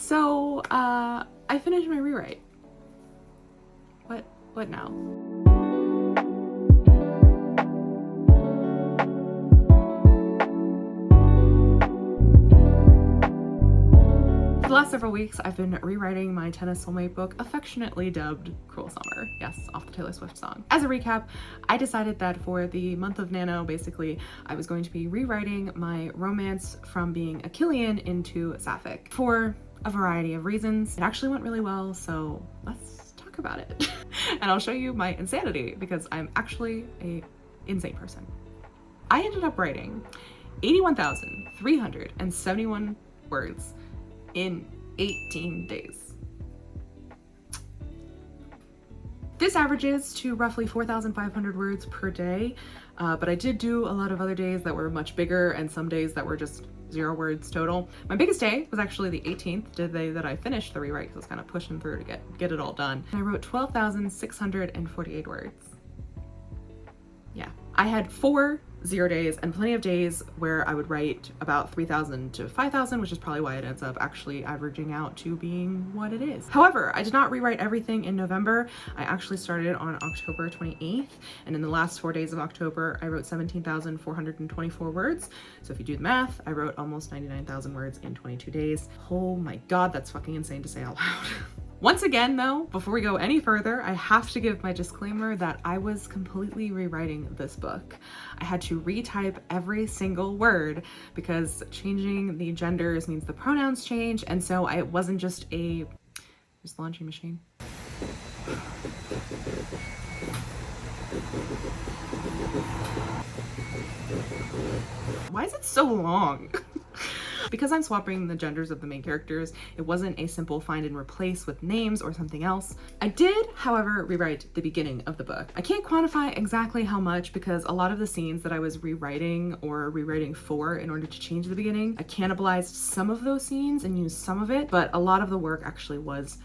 So, I finished my rewrite. What now? For the last several weeks, I've been rewriting my tennis soulmate book, affectionately dubbed Cruel Summer. Yes, off the Taylor Swift song. As a recap, I decided that for the month of Nano, basically, I was going to be rewriting my romance from being a Killian into Sapphic for a variety of reasons. It actually went really well, so let's talk about it. And I'll show you my insanity because I'm actually a insane person. I ended up writing 81,371 words in 18 days. This averages to roughly 4,500 words per day, but I did do a lot of other days that were much bigger and some days that were just 0 words total. My biggest day was actually the 18th, the day that I finished the rewrite because I was kind of pushing through to get it all done. And I wrote 12,648 words. Yeah, I had 4 0 days and plenty of days where I would write about 3,000 to 5,000, which is probably why it ends up actually averaging out to being what it is. However, I did not rewrite everything in November. I actually started on October 28th, and in the last 4 days of October, I wrote 17,424 words. So if you do the math, I wrote almost 99,000 words in 22 days. Oh my God, that's fucking insane to say out loud. Once again though, before we go any further, I have to give my disclaimer that I was completely rewriting this book. I had to retype every single word because changing the genders means the pronouns change, and so it wasn't just a laundry machine. Why is it so long? Because I'm swapping the genders of the main characters, it wasn't a simple find and replace with names or something else. I did, however, rewrite the beginning of the book. I can't quantify exactly how much because a lot of the scenes that I was rewriting or rewriting for in order to change the beginning, I cannibalized some of those scenes and used some of it, but a lot of the work actually was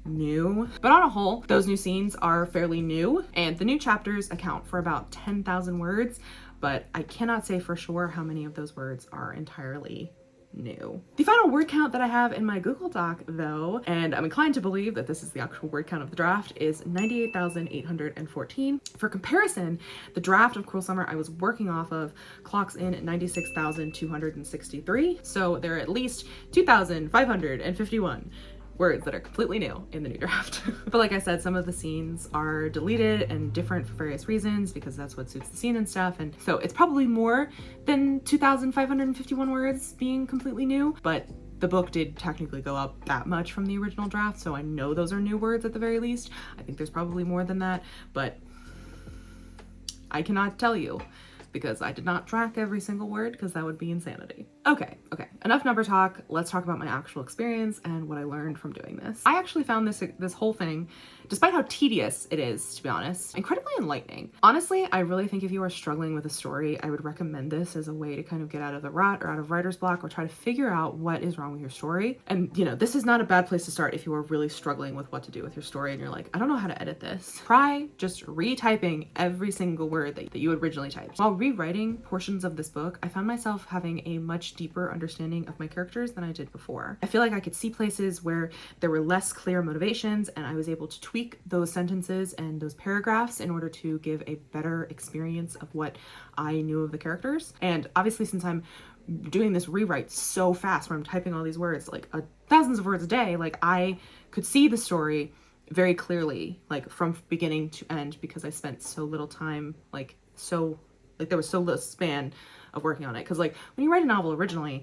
new. But on a whole, those new scenes are fairly new, and the new chapters account for about 10,000 words, but I cannot say for sure how many of those words are entirely new. The final word count that I have in my Google Doc though, and I'm inclined to believe that this is the actual word count of the draft, is 98,814. For comparison, the draft of Cruel Summer I was working off of clocks in at 96,263. So there are at least 2,551 words that are completely new in the new draft. But like I said, some of the scenes are deleted and different for various reasons because that's what suits the scene and stuff. And so it's probably more than 2,551 words being completely new, but the book did technically go up that much from the original draft. So I know those are new words at the very least. I think there's probably more than that, but I cannot tell you because I did not track every single word because that would be insanity. Okay, enough number talk. Let's talk about my actual experience and what I learned from doing this. I actually found this whole thing, despite how tedious it is, to be honest, incredibly enlightening. Honestly, I really think if you are struggling with a story, I would recommend this as a way to kind of get out of the rut or out of writer's block or try to figure out what is wrong with your story. And you know, this is not a bad place to start if you are really struggling with what to do with your story and you're like, I don't know how to edit this. Try just retyping every single word that you originally typed. While rewriting portions of this book, I found myself having a much deeper understanding of my characters than I did before. I feel like I could see places where there were less clear motivations and I was able to tweak those sentences and those paragraphs in order to give a better experience of what I knew of the characters. And obviously, since I'm doing this rewrite so fast where I'm typing all these words, like thousands of words a day, like I could see the story very clearly, like from beginning to end, because I spent so little time, there was so little span of working on it. Because like when you write a novel originally,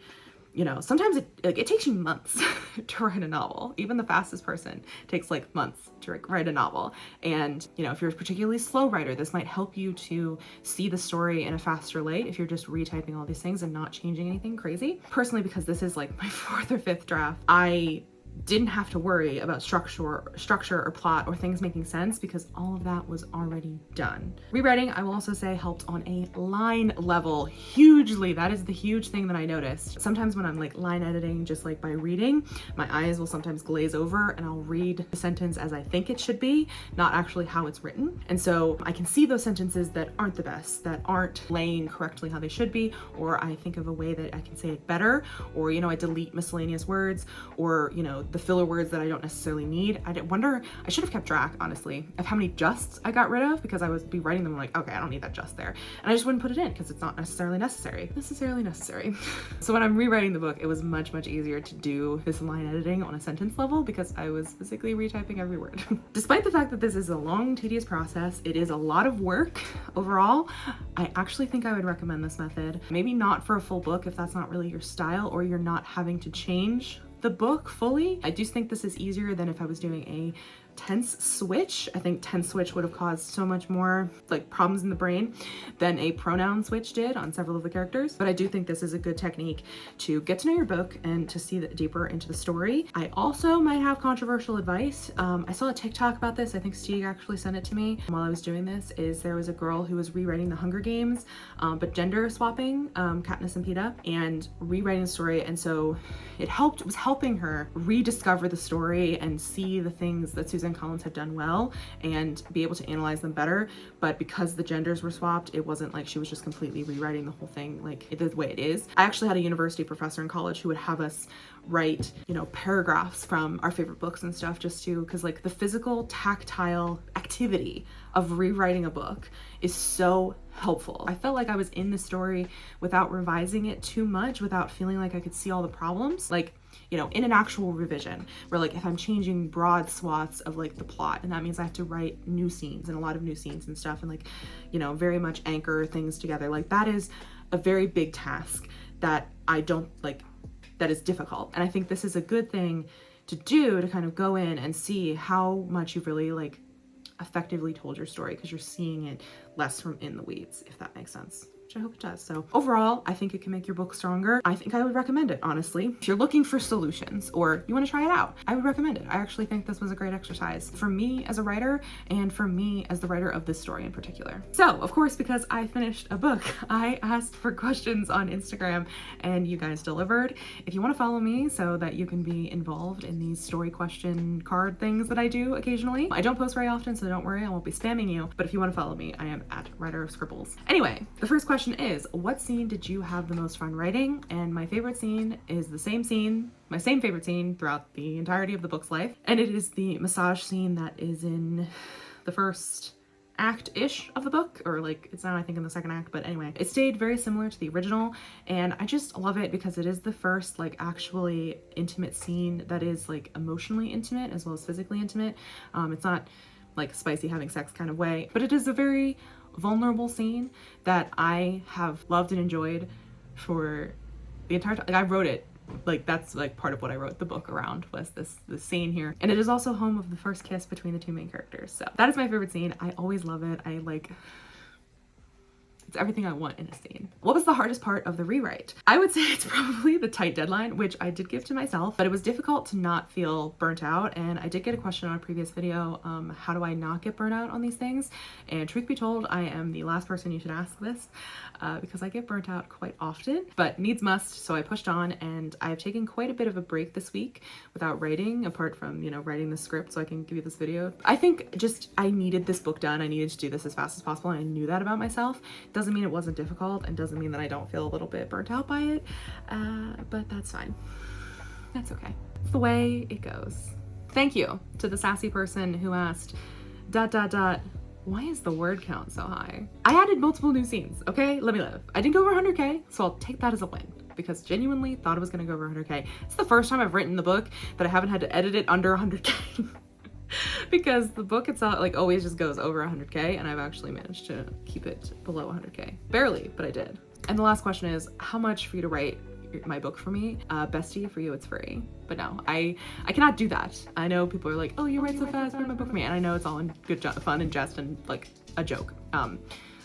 you know, sometimes it takes you months to write a novel. Even the fastest person takes like months to write a novel. And, you know, if you're a particularly slow writer, this might help you to see the story in a faster light if you're just retyping all these things and not changing anything crazy. Personally, because this is like my 4th or 5th draft, I didn't have to worry about structure or plot or things making sense because all of that was already done. Rewriting, I will also say, helped on a line level hugely. That is the huge thing that I noticed. Sometimes when I'm like line editing, just like by reading, my eyes will sometimes glaze over and I'll read the sentence as I think it should be, not actually how it's written. And so I can see those sentences that aren't the best, that aren't laying correctly how they should be, or I think of a way that I can say it better, or, you know, I delete miscellaneous words, or, you know, the filler words that I don't necessarily need. I wonder, I should have kept track, honestly, of how many justs I got rid of, because I would be writing them like, okay, I don't need that just there. And I just wouldn't put it in because it's not necessarily necessary. So when I'm rewriting the book, it was much, much easier to do this line editing on a sentence level because I was physically retyping every word. Despite the fact that this is a long, tedious process, it is a lot of work overall. I actually think I would recommend this method. Maybe not for a full book if that's not really your style or you're not having to change the book fully. I do think this is easier than if I was doing a tense switch. I think tense switch would have caused so much more like problems in the brain than a pronoun switch did on several of the characters. But I do think this is a good technique to get to know your book and to see deeper into the story. I also might have controversial advice. I saw a TikTok about this. I think Steve actually sent it to me while I was doing this. There was a girl who was rewriting the Hunger Games, but gender swapping Katniss and Peeta and rewriting the story. And so it was helping her rediscover the story and see the things that Susan Collins had done well and be able to analyze them better. But because the genders were swapped, it wasn't like she was just completely rewriting the whole thing like the way it is. I actually had a university professor in college who would have us write, you know, paragraphs from our favorite books and stuff, just to, because like the physical tactile activity of rewriting a book is so helpful. I felt like I was in the story without revising it too much, without feeling like I could see all the problems. Like, you know, in an actual revision where like if I'm changing broad swaths of like the plot, and that means I have to write new scenes and a lot of new scenes and stuff, and like, you know, very much anchor things together. Like that is a very big task that I don't like, that is difficult. And I think this is a good thing to do, to kind of go in and see how much you've really like effectively told your story, because you're seeing it less from in the weeds, if that makes sense. Which I hope it does. So overall, I think it can make your book stronger. I think I would recommend it, honestly. If you're looking for solutions or you want to try it out, I would recommend it. I actually think this was a great exercise for me as a writer and for me as the writer of this story in particular. So, of course, because I finished a book, I asked for questions on Instagram and you guys delivered. If you want to follow me so that you can be involved in these story question card things that I do occasionally. I don't post very often, so don't worry, I won't be spamming you. But if you want to follow me, I am at Writer of Scribbles. Anyway, the first question is, what scene did you have the most fun writing? And my favorite scene is the same scene, my same favorite scene throughout the entirety of the book's life. And it is the massage scene that is in the first act-ish of the book, or like it's now I think in the second act, but anyway, it stayed very similar to the original, and I just love it because it is the first like actually intimate scene that is like emotionally intimate as well as physically intimate. It's not like spicy having sex kind of way, but it is a very vulnerable scene that I have loved and enjoyed for the entire time. Like I wrote it, like that's like part of what I wrote the book around, was this scene here. And it is also home of the first kiss between the two main characters. So that is my favorite scene. I always love it. It's everything I want in a scene. What was the hardest part of the rewrite? I would say it's probably the tight deadline, which I did give to myself, but it was difficult to not feel burnt out. And I did get a question on a previous video, how do I not get burnt out on these things? And truth be told, I am the last person you should ask this, because I get burnt out quite often, but needs must. So I pushed on, and I've taken quite a bit of a break this week without writing, apart from, you know, writing the script so I can give you this video. I think just I needed this book done. I needed to do this as fast as possible, and I knew that about myself. Doesn't mean it wasn't difficult, and doesn't mean that I don't feel a little bit burnt out by it, but that's fine. That's okay. It's the way it goes. Thank you to the sassy person who asked ... why is the word count so high? I added multiple new scenes, okay? Let me live. I didn't go over 100K, so I'll take that as a win, because genuinely thought it was gonna go over 100K. It's the first time I've written the book that I haven't had to edit it under 100K. Because the book itself like always just goes over 100K, and I've actually managed to keep it below 100K. Barely, but I did. And the last question is, how much for you to write my book for me? Bestie, for you it's free. But no, I cannot do that. I know people are like, oh, you write so fast, write my book for me. And I know it's all in good fun and jest and like a joke. Oh,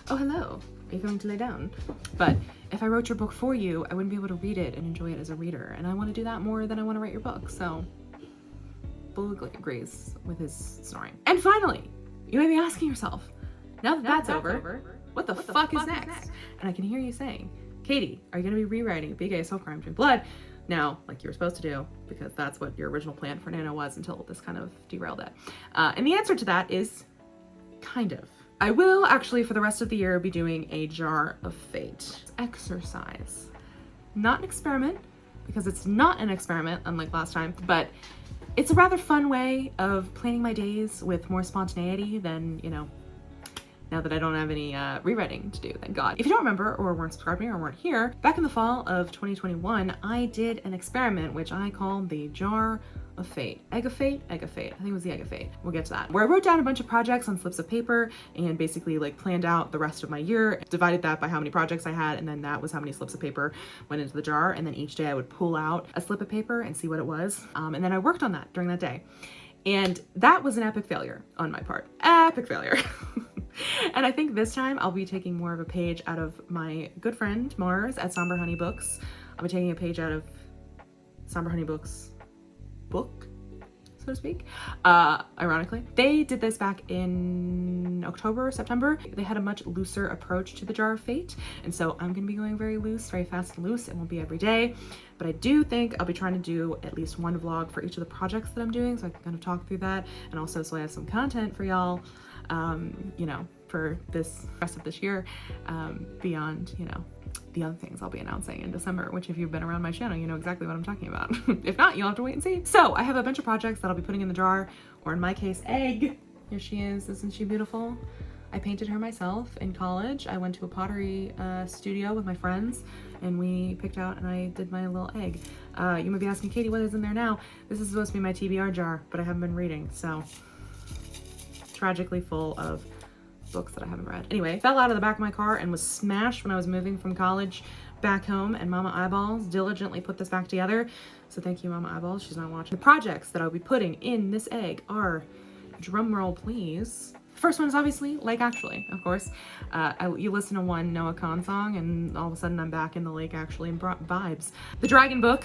hello. Are you going to lay down? But if I wrote your book for you, I wouldn't be able to read it and enjoy it as a reader. And I want to do that more than I want to write your book. So fully agrees with his snoring. And finally, you may be asking yourself, now that that's over, what the fuck is next? And I can hear you saying, Katie, are you going to be rewriting Be Gay, Self-Crime, Drink Blood now, like you were supposed to do, because that's what your original plan for Nano was until this kind of derailed it? And the answer to that is kind of. I will actually, for the rest of the year, be doing a Jar of Fate exercise. Not an experiment, because it's not an experiment, unlike last time, but it's a rather fun way of planning my days with more spontaneity than, you know, now that I don't have any rewriting to do, thank God. If you don't remember, or weren't subscribing, or weren't here, back in the fall of 2021, I did an experiment which I called the Jar of Fate. Egg of Fate? Egg of Fate. I think it was the Egg of Fate. We'll get to that. Where I wrote down a bunch of projects on slips of paper and basically like planned out the rest of my year, divided that by how many projects I had, and then that was how many slips of paper went into the jar, and then each day I would pull out a slip of paper and see what it was. And then I worked on that during that day. And that was an epic failure on my part. Epic failure. And I think this time I'll be taking more of a page out of my good friend Mars at Somber Honey Books. I'll be taking a page out of Somber Honey Books book, so to speak. Ironically, they did this back in October, September. They had a much looser approach to the Jar of Fate, and so I'm gonna be going very loose, very fast and loose. It won't be every day, but I do think I'll be trying to do at least one vlog for each of the projects that I'm doing, so I can kind of talk through that, and also so I have some content for y'all, you know, for this rest of this year, beyond, you know, the other things I'll be announcing in December, which if you've been around my channel, you know exactly what I'm talking about. If not, you'll have to wait and see. So I have a bunch of projects that I'll be putting in the jar, or in my case, egg. Here she is, isn't she beautiful? I painted her myself in college. I went to a pottery studio with my friends, and we picked out and I did my little egg. You might be asking, Katie, what is in there now? This is supposed to be my TBR jar, but I haven't been reading, so tragically full of books that I haven't read. Anyway, fell out of the back of my car and was smashed when I was moving from college back home, and Mama Eyeballs diligently put this back together. So thank you, Mama Eyeballs. She's not watching. The projects that I'll be putting in this egg are, drumroll please. First one is obviously Lake Actually, of course. You listen to one Noah Kahn song and all of a sudden I'm back in the Lake Actually vibes. The Dragon book,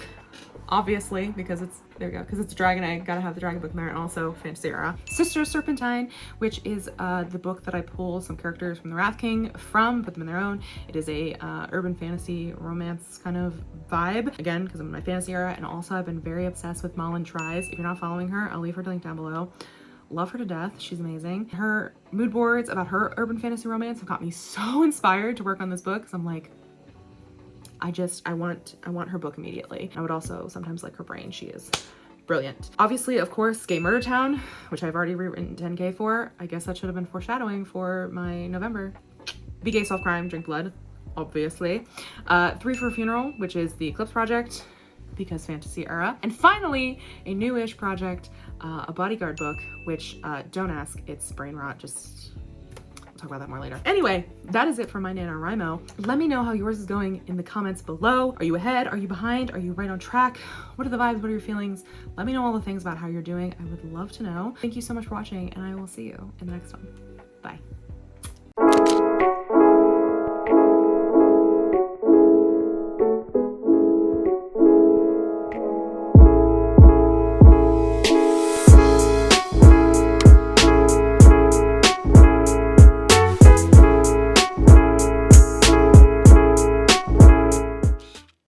obviously, because it's, there we go, because it's a dragon, I gotta have the Dragon book in there, and also Fantasy Era. Sister Serpentine, which is the book that I pull some characters from the Wrath King from, put them in their own. It is a urban fantasy romance kind of vibe, again, because I'm in my Fantasy Era, and also I've been very obsessed with Malin Tries. If you're not following her, I'll leave her link down below. Love her to death. She's amazing. Her mood boards about her urban fantasy romance have got me so inspired to work on this book, because I'm like, I want her book immediately. I would also sometimes like her brain. She is brilliant. Obviously, of course, Gay Murder Town, which I've already rewritten 10K for. I guess that should have been foreshadowing for my November. Be Gay, Self-Crime, Drink Blood, obviously. 3 for a Funeral, which is the Eclipse project, because Fantasy Era. And finally, a newish project, a bodyguard book, which, don't ask, it's brain rot, just, we'll talk about that more later. Anyway, that is it for my NaNoWriMo. Let me know how yours is going in the comments below. Are you ahead? Are you behind? Are you right on track? What are the vibes? What are your feelings? Let me know all the things about how you're doing. I would love to know. Thank you so much for watching, and I will see you in the next one. Bye.